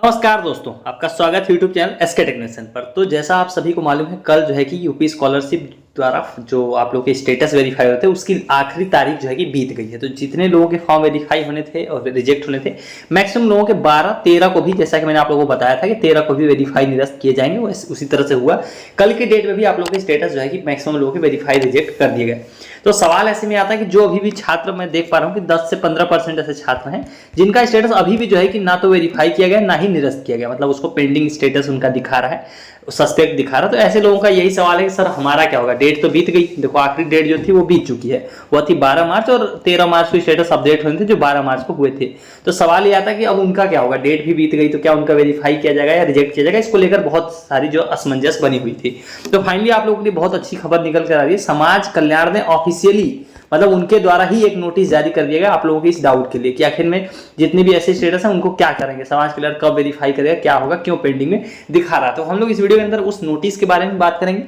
नमस्कार दोस्तों, आपका स्वागत है यूट्यूब चैनल एसके टेक्नीशियन पर। तो जैसा आप सभी को मालूम है, कल जो है कि यूपी स्कॉलरशिप द्वारा जो आप लोग के स्टेटस वेरीफाई होते हैं उसकी आखिरी तारीख जो है कि बीत गई है। तो जितने लोगों के फॉर्म वेरीफाई होने थे और रिजेक्ट होने थे, मैक्सिमम लोगों के 12-13 को भी, जैसा कि मैंने आप लोगों को बताया था कि 13 को भी वेरीफाई निरस्त किए जाएंगे, उसी तरह से हुआ। कल के डेट में भी आप लोगों के स्टेटस जो है कि मैक्सिमम लोगों के वेरीफाई रिजेक्ट कर दिए गए। तो सवाल ऐसे में आता है कि जो अभी भी छात्र, मैं देख पा रहा हूँ कि 10 से 15% ऐसे छात्र हैं जिनका स्टेटस अभी भी जो है कि ना तो वेरीफाई किया गया ना ही निरस्त किया गया, मतलब उसको पेंडिंग स्टेटस उनका दिखा रहा है, सस्पेक्ट दिखा रहा है। तो ऐसे लोगों का यही सवाल है कि सर हमारा क्या होगा, डेट तो बीत गई। देखो आखिरी डेट जो थी वो बीत चुकी है, वो थी 12 मार्च और 13 मार्च को स्टेटस अपडेट होने थे जो 12 मार्च को हुए थे। तो सवाल ये आता है कि अब उनका क्या होगा, डेट भी बीत गई तो क्या उनका वेरीफाई किया जाएगा या रिजेक्ट किया जाएगा। इसको लेकर बहुत सारी जो असमंजस बनी हुई थी। तो फाइनली आप लोगों के लिए बहुत अच्छी खबर निकल कर आ रही है। समाज कल्याण ने ऑफिशियली, मतलब उनके द्वारा ही एक नोटिस जारी कर दिया गया आप लोगों के इस डाउट के लिए कि आखिर में जितने भी ऐसे स्टेटस हैं उनको क्या करेंगे, समाज कल्याण कब वेरीफाई करेगा, क्या होगा, क्यों पेंडिंग में दिखा रहा है। तो हम लोग इस वीडियो के अंदर उस नोटिस के बारे में बात करेंगे।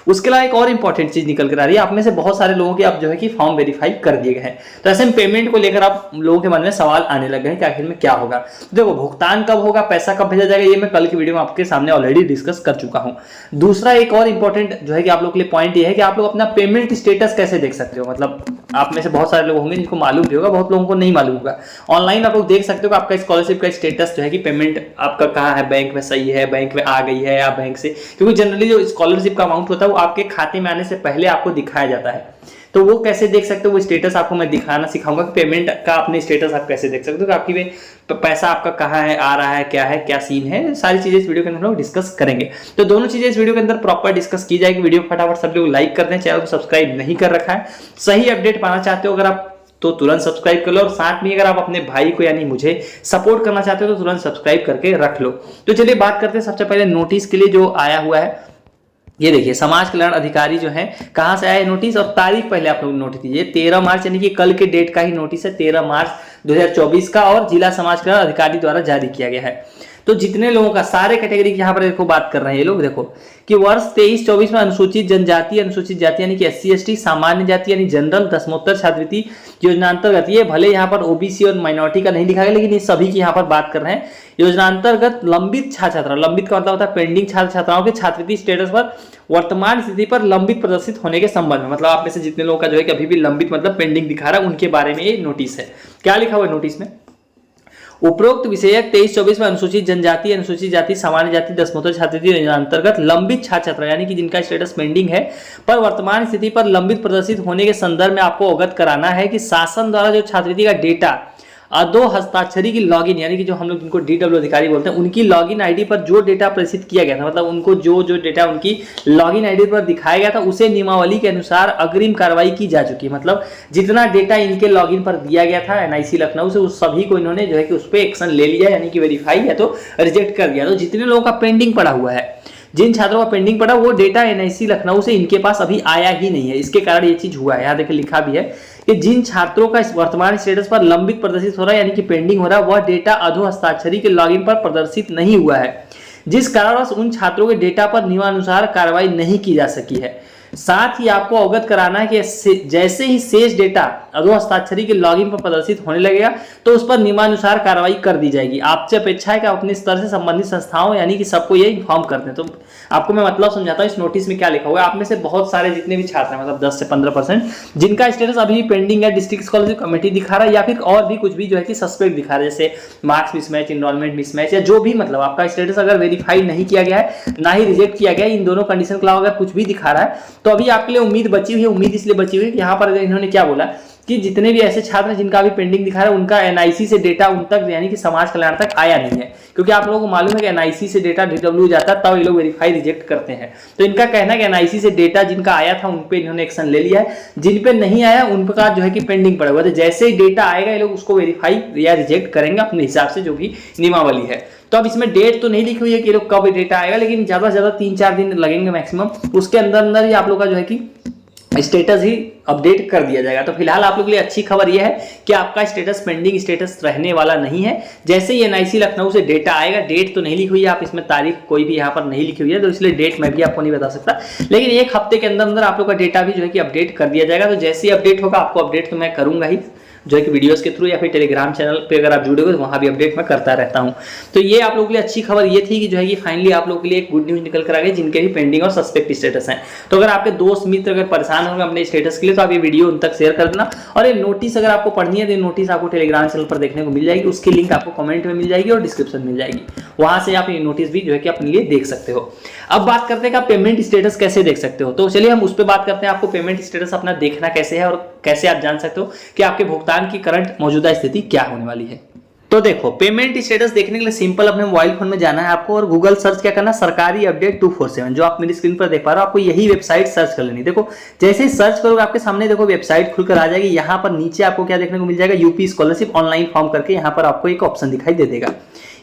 उसके अलावा एक और इंपॉर्टेंट चीज निकल कर आ रही है, आप में से बहुत सारे लोगों के अब जो है कि फॉर्म वेरीफाई कर दिए गए हैं। तो ऐसे में पेमेंट को लेकर आप लोगों के मन में सवाल आने लगे हैं कि आखिर में क्या होगा। देखो भुगतान कब होगा, पैसा कब भेजा जाएगा, ये मैं कल की वीडियो में आपके सामने ऑलरेडी डिस्कस कर चुका हूं। दूसरा एक और इंपॉर्टेंट जो है कि आप लोग के लिए पॉइंट ये है कि आप लोग अपना पेमेंट स्टेटस कैसे देख सकते हो। मतलब आप में से बहुत सारे लोग होंगे जिनको मालूम भी होगा, बहुत लोगों को नहीं मालूम होगा। ऑनलाइन आप लोग देख सकते हो कि आपका स्कॉलरशिप का स्टेटस जो है कि पेमेंट आपका कहाँ है, बैंक में सही है, बैंक में आ गई है या बैंक से, क्योंकि जनरली जो स्कॉलरशिप का अमाउंट होता है वो आपके खाते में आने से पहले आपको दिखाया जाता है। तो वो कैसे देख सकते हो, वो स्टेटस आपको मैं दिखाना सिखाऊंगा कि पेमेंट का अपने स्टेटस आप कैसे देख सकते हो कि आपकी पैसा आपका कहाँ है, आ रहा है, क्या सीन है। सारी चीजें इस वीडियो के अंदर हम लोग डिस्कस करेंगे। तो दोनों चीजें इस वीडियो के अंदर प्रॉपर डिस्कस की जाएगी। वीडियो फटाफट सब लोग लाइक कर दें, चैनल को सब्सक्राइब नहीं कर रखा है, सही अपडेट पाना चाहते हो अगर आप तो तुरंत सब्सक्राइब कर लो, और साथ में अगर आप अपने भाई को यानी मुझे सपोर्ट करना चाहते हो तो तुरंत सब्सक्राइब करके रख लो। तो चलिए बात करते हैं सबसे पहले नोटिस के लिए जो आया हुआ है। ये देखिए, समाज कल्याण अधिकारी जो है, कहां से आया नोटिस और तारीख पहले आप लोग नोट कीजिए। 13 मार्च यानी कि कल के डेट का ही नोटिस है, 13 मार्च 2024 का, और जिला समाज कल्याण अधिकारी द्वारा जारी किया गया है। तो जितने लोगों का, सारे कैटेगरी की यहाँ पर देखो बात कर रहे हैं ये लोग। देखो कि वर्ष 23-24 में अनुसूचित जनजाति, अनुसूचित जाति यानी कि SC/ST, सामान्य जाति यानी जनरल, दसमोत्तर छात्रवृत्ति योजनांतर्गत, ये भले यहाँ पर OBC और माइनॉरिटी का नहीं लिखा गया लेकिन ये सभी की यहाँ पर बात कर रहे हैं। योजनांतर्गत लंबित छात्र, लंबित का मतलब होता है पेंडिंग छात्र छात्राओं के छात्रवृत्ति स्टेटस पर वर्तमान स्थिति पर लंबित प्रदर्शित होने के संबंध में, मतलब आप में से जितने लोगों का जो है कि अभी भी लंबित मतलब पेंडिंग दिखा रहा है, उनके बारे में ये नोटिस है। क्या लिखा हुआ है नोटिस में? उपरोक्त विषयक 23-24 में अनुसूचित जनजाति, अनुसूचित जाति, सामान्य जाति, दसमोत्तर छात्रवृत्ति योजना अंतर्गत लंबित छात्र यानी कि जिनका स्टेटस पेंडिंग है पर वर्तमान स्थिति पर लंबित प्रदर्शित होने के संदर्भ में आपको अवगत कराना है कि शासन द्वारा जो छात्रवृत्ति का डेटा अधो हस्ताक्षरी की लॉगिन, यानी कि जो हम लोग जिनको DW अधिकारी बोलते हैं, उनकी लॉगिन आईडी पर जो डेटा प्रेषित किया गया था, मतलब उनको जो डेटा उनकी लॉगिन आईडी पर दिखाया गया था, उसे नियमावली के अनुसार अग्रिम कार्रवाई की जा चुकी है। मतलब जितना डेटा इनके लॉगिन पर दिया गया था NIC लखनऊ से, उस सभी को इन्होंने जो है कि उस पर एक्शन ले लिया, यानी कि वेरीफाई या तो रिजेक्ट कर दिया। तो जितने लोगों का पेंडिंग पड़ा हुआ है, जिन छात्रों का पेंडिंग पड़ा, वो डेटा NIC लखनऊ से इनके पास अभी आया ही नहीं है। इसके कारण ये चीज हुआ है। यहाँ देखिए लिखा भी है कि जिन छात्रों का इस वर्तमान स्टेटस पर लंबित प्रदर्शित हो रहा है यानी कि पेंडिंग हो रहा है, वह डेटा अधो हस्ताक्षरी के लॉगिन पर प्रदर्शित नहीं हुआ है, जिस कारणवश उन छात्रों के डेटा पर नियमानुसार कार्रवाई नहीं की जा सकी है। साथ ही आपको अवगत कराना है कि जैसे ही शेष डेटा अधो हस्ताक्षरी के लॉगिन पर प्रदर्शित होने लगेगा तो उस पर नियमानुसार कार्रवाई कर दी जाएगी। आपसे अपेक्षा है कि आप अपने स्तर से संबंधित संस्थाओं यानी कि सबको ये इन्फॉर्म कर दें। तो आपको मैं मतलब समझाता हूँ इस नोटिस में क्या लिखा हुआ है। आप में से बहुत सारे जितने भी छात्र हैं, मतलब 10 से 15% जिनका स्टेटस अभी पेंडिंग है, डिस्ट्रिक्ट स्कॉलरशिप कमेटी दिखा रहा है या फिर और भी कुछ भी जो है कि सस्पेक्ट दिखा रहा है, जैसे मार्क्स मिसमैच, इनरोलमेंट मिसमैच, या जो भी, मतलब आपका स्टेटस अगर वेरीफाई नहीं किया गया है ना ही रिजेक्ट किया गया है, इन दोनों कंडीशन के अलावा अगर कुछ भी दिखा रहा है तो अभी आपके लिए उम्मीद बची हुई है। उम्मीद इसलिए बची हुई है कि यहाँ पर इन्होंने क्या बोला कि जितने भी ऐसे छात्र जिनका अभी पेंडिंग दिखा रहा है उनका NIC से डेटा उन तक यानी कि समाज कल्याण तक आया नहीं है, क्योंकि आप लोगों को मालूम है कि NIC से डेटा DW जाता है तब ये लोग वेरीफाई रिजेक्ट करते हैं। तो इनका कहना है कि NIC से डेटा जिनका आया था उन पे इन्होंने एक्शन ले लिया है, जिन पे नहीं आया उनका जो है कि पेंडिंग पड़ा हुआ है। तो जैसे ही डेटा आएगा ये लोग उसको वेरीफाई या रिजेक्ट करेंगे अपने हिसाब से, जो भी नियमावली है। तो अब इसमें डेट तो नहीं लिखी हुई है कि लोग कब डेटा आएगा, लेकिन ज्यादा से ज्यादा 3-4 दिन लगेंगे मैक्सिमम, उसके अंदर अंदर ही आप लोग का जो है कि स्टेटस ही अपडेट कर दिया जाएगा। तो फिलहाल आप लोग के लिए अच्छी खबर यह है कि आपका स्टेटस पेंडिंग स्टेटस रहने वाला नहीं है। जैसे ही NIC लखनऊ से डेटा आएगा, डेट तो नहीं लिखी हुई है, आप इसमें तारीख कोई भी यहाँ पर नहीं लिखी हुई है, तो इसलिए डेट मैं भी आपको नहीं बता सकता, लेकिन एक हफ्ते के अंदर अंदर आप लोग का डेटा भी जो है कि अपडेट कर दिया जाएगा। तो जैसे ही अपडेट होगा आपको अपडेट तो मैं करूंगा ही, जो है कि वीडियोस के थ्रू या फिर टेलीग्राम चैनल पे अगर आप जुड़े हो तो वहाँ भी अपडेट मैं करता रहता हूँ। तो ये आप लोगों के लिए अच्छी खबर ये थी कि जो है कि फाइनली आप लोगों के लिए एक गुड न्यूज़ निकल कर आ गई, जिनके भी पेंडिंग और सस्पेक्ट स्टेटस हैं। तो अगर आपके दोस्त मित्र अगर परेशान होंगे अपने स्टेटस के लिए तो आप ये वीडियो उन तक शेयर कर देना। और ये नोटिस अगर आपको पढ़नी है तो नोटिस आपको टेलीग्राम चैनल पर देखने को मिल जाएगी, उसकी लिंक आपको कमेंट में मिल जाएगी और डिस्क्रिप्शन मिल जाएगी, वहां से आप ये नोटिस भी जो है कि अपने लिए देख सकते हो। अब बात करते हैं कि आप पेमेंट स्टेटस कैसे देख सकते हो। तो चलिए हम उस पर बात करते हैं, आपको पेमेंट स्टेटस अपना देखना कैसे है और कैसे आप जान सकते हो कि आपके भुगतान की करंट मौजूदा स्थिति क्या होने वाली है। तो देखो, पेमेंट स्टेटस देखने के लिए सिंपल अपने मोबाइल फोन में जाना है आपको और गूगल सर्च क्या करना, सरकारी अपडेट 247, जो आप मेरी स्क्रीन पर देख पा रहे हो, आपको यही वेबसाइट सर्च कर लेनी। देखो जैसे ही सर्च करोगे आपके सामने देखो वेबसाइट खुलकर आ जाएगी। यहाँ पर नीचे आपको क्या देखने को मिल जाएगा, यूपी स्कॉलरशिप ऑनलाइन फॉर्म करके यहाँ पर आपको एक ऑप्शन दिखाई दे देगा।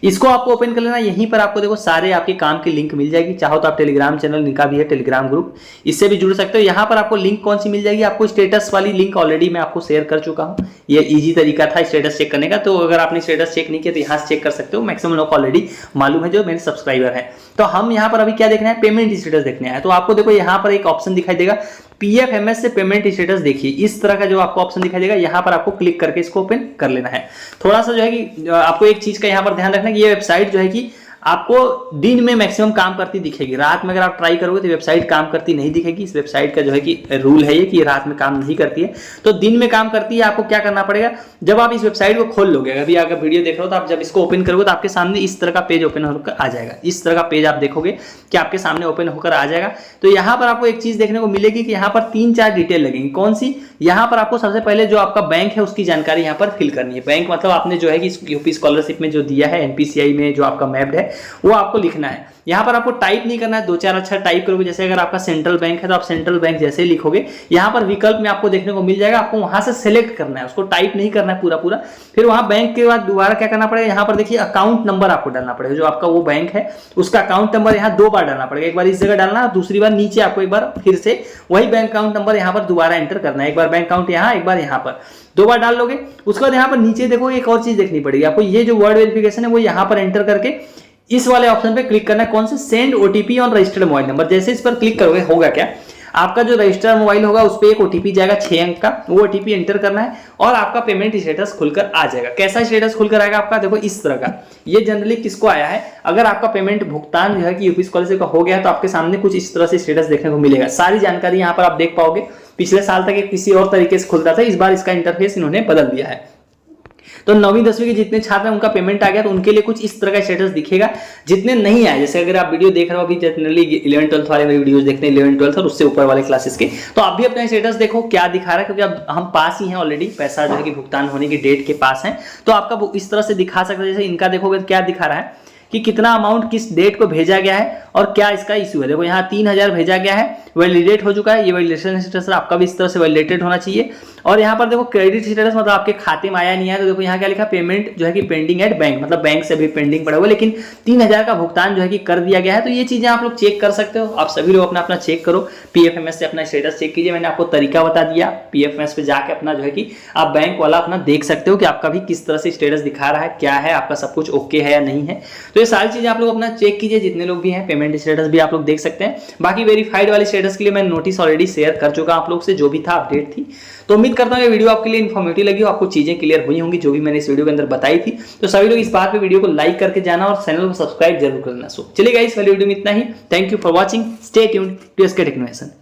इसको आपको ओपन कर लेना। यहीं पर आपको देखो सारे आपके काम की लिंक मिल जाएगी। चाहो तो आप टेलीग्राम चैनल इनका भी है, टेलीग्राम ग्रुप, इससे भी जुड़ सकते हो। यहाँ पर आपको लिंक कौन सी मिल जाएगी, आपको स्टेटस वाली लिंक ऑलरेडी मैं आपको शेयर कर चुका हूँ। ये इजी तरीका था स्टेटस चेक करने का, तो अगर आपने स्टेटस चेक नहीं किया तो यहाँ से चेक कर सकते हो। मैक्सिमम लोग ऑलरेडी मालूम है जो मेरे सब्सक्राइबर है। तो हम यहाँ पर अभी क्या देखना है, पेमेंट स्टेटस देखना है। तो आपको देखो यहाँ पर एक ऑप्शन दिखाई देगा, PFMS से पेमेंट स्टेटस देखिए, इस तरह का जो आपको ऑप्शन दिखाई देगा, यहाँ पर आपको क्लिक करके इसको ओपन कर लेना है। थोड़ा सा जो है कि आपको एक चीज का यहाँ पर ध्यान रखना है कि ये वेबसाइट जो है कि आपको दिन में मैक्सिमम काम करती दिखेगी, रात में अगर आप ट्राई करोगे तो वेबसाइट काम करती नहीं दिखेगी। इस वेबसाइट का जो है कि रूल है ये कि रात में काम नहीं करती है, तो दिन में काम करती है। आपको क्या करना पड़ेगा, जब आप इस वेबसाइट को खोल लोगे, अभी अगर वीडियो देख रहे हो तो आप जब इसको ओपन करोगे तो आपके सामने इस तरह का पेज ओपन होकर आ जाएगा। इस तरह का पेज आप देखोगे कि आपके सामने ओपन होकर आ जाएगा। तो यहाँ पर आपको एक चीज देखने को मिलेगी कि यहाँ पर 3-4 डिटेल लगेंगी। कौन सी, यहाँ पर आपको सबसे पहले जो आपका बैंक है उसकी जानकारी यहाँ पर फिल करनी है। बैंक मतलब आपने जो है कि यूपी स्कॉलरशिप में जो दिया है, NPCI में जो आपका मैप्ड है वो आपको लिखना है। यहाँ पर आपको टाइप नहीं करना है, 2-4 अक्षर टाइप करोगे। जैसे अगर आपका सेंट्रल बैंक है तो आप सेंट्रल बैंक जैसे ही लिखोगे, यहाँ पर विकल्प में आपको देखने को मिल जाएगा, आपको वहां से सिलेक्ट करना है, उसको टाइप नहीं करना है पूरा पूरा। फिर वहां बैंक के बाद दोबारा क्या करना पड़ेगा, यहाँ पर देखिए अकाउंट नंबर आपको डालना पड़ेगा। जो आपका वो बैंक है उसका अकाउंट नंबर यहाँ 2 बार डालना पड़ेगा, एक बार इस जगह डालना है, दूसरी बार नीचे आपको एक बार फिर से वही बैंक अकाउंट नंबर यहाँ पर दोबारा एंटर करना है। एक बार बैंक अकाउंट यहाँ, एक बार यहाँ पर, 2 बार डाल लोगे। उसके बाद यहाँ पर नीचे देखो एक और चीज देखनी पड़ेगी आपको, ये जो वर्ड वेरिफिकेशन है वो यहाँ पर एंटर करके इस वाले ऑप्शन पे क्लिक करना है। कौन से, send OTP on registered mobile number. जैसे इस पर क्लिक करोगे होगा क्या, आपका जो रजिस्टर्ड मोबाइल होगा उस पर एक OTP जाएगा 6 अंक का, वो OTP एंटर करना है और आपका पेमेंट स्टेटस खुलकर आ जाएगा। कैसा स्टेटस खुलकर आएगा आपका, देखो इस तरह का। ये जनरली किसको आया है, अगर आपका पेमेंट भुगतान जो है कि यूपी स्कॉलरशिप का हो गया है तो आपके सामने कुछ इस तरह से स्टेटस देखने को मिलेगा। सारी जानकारी यहाँ पर आप देख पाओगे। पिछले साल तक ये किसी और तरीके से खुलता था, इस बार इसका इंटरफेस इन्होंने बदल दिया है। तो 9वीं 10वीं के जितने छात्र हैं उनका पेमेंट आ गया तो उनके लिए कुछ इस तरह का स्टेटस दिखेगा। जितने नहीं आए, जैसे अगर आप वीडियो देख रहे हो अभी जनरली 11-12 वाले मेरे वीडियोस देखते हैं, 11-12 और उससे ऊपर वाले क्लासेस के, तो आप भी अपना स्टेटस देखो क्या दिखा रहा है, क्योंकि अब हम पास ही हैं ऑलरेडी, पैसा जो है कि भुगतान होने की डेट के पास है, तो आपका इस तरह से दिखा सकता है। जैसे इनका देखोगे क्या दिखा रहा है कि कितना अमाउंट किस डेट को भेजा गया है और क्या इसका इश्यू है। देखो यहाँ 3000 भेजा गया है, वैलिडेट हो चुका है। ये वैलिडेशन स्टेटस आपका भी इस तरह से वैलिडेटेड होना चाहिए। और यहाँ पर देखो क्रेडिट स्टेटस मतलब आपके खाते में आया नहीं है, तो देखो यहाँ क्या लिखा, पेमेंट जो है कि पेंडिंग एट बैंक, मतलब बैंक से भी पेंडिंग पड़ा हुआ, लेकिन 3000 का भुगतान जो है कि कर दिया गया है। तो ये चीजें आप लोग चेक कर सकते हो। आप सभी लोग अपना अपना चेक करो, PFMS से अपना स्टेटस चेक कीजिए। मैंने आपको तरीका बता दिया, PFMS पे जाके अपना जो है कि आप बैंक वाला अपना देख सकते हो कि आपका भी किस तरह से स्टेटस दिखा रहा है, क्या है, आपका सब कुछ ओके है या नहीं है। तो ये सारी चीजें आप लोग अपना चेक कीजिए, जितने लोग भी हैं। पेमेंट स्टेटस भी आप लोग देख सकते हैं। बाकी वेरीफाइड वाले स्टेटस के लिए मैं नोटिस ऑलरेडी शेयर कर चुका आप लोग से, जो भी था अपडेट थी। तो उम्मीद करता हूँ ये वीडियो आपके लिए इन्फॉर्मेटिव लगी हो, आपको चीजें क्लियर हुई होंगी जो भी मैंने इस वीडियो के अंदर बताई थी। तो सभी लोग इस बात पे वीडियो को लाइक करके जाना और चैनल को सब्सक्राइब जरूर करना। सो चलिए गाइस, वाली वीडियो में इतना ही। Thank you for watching, stay tuned to SK टेक्नोवेशन।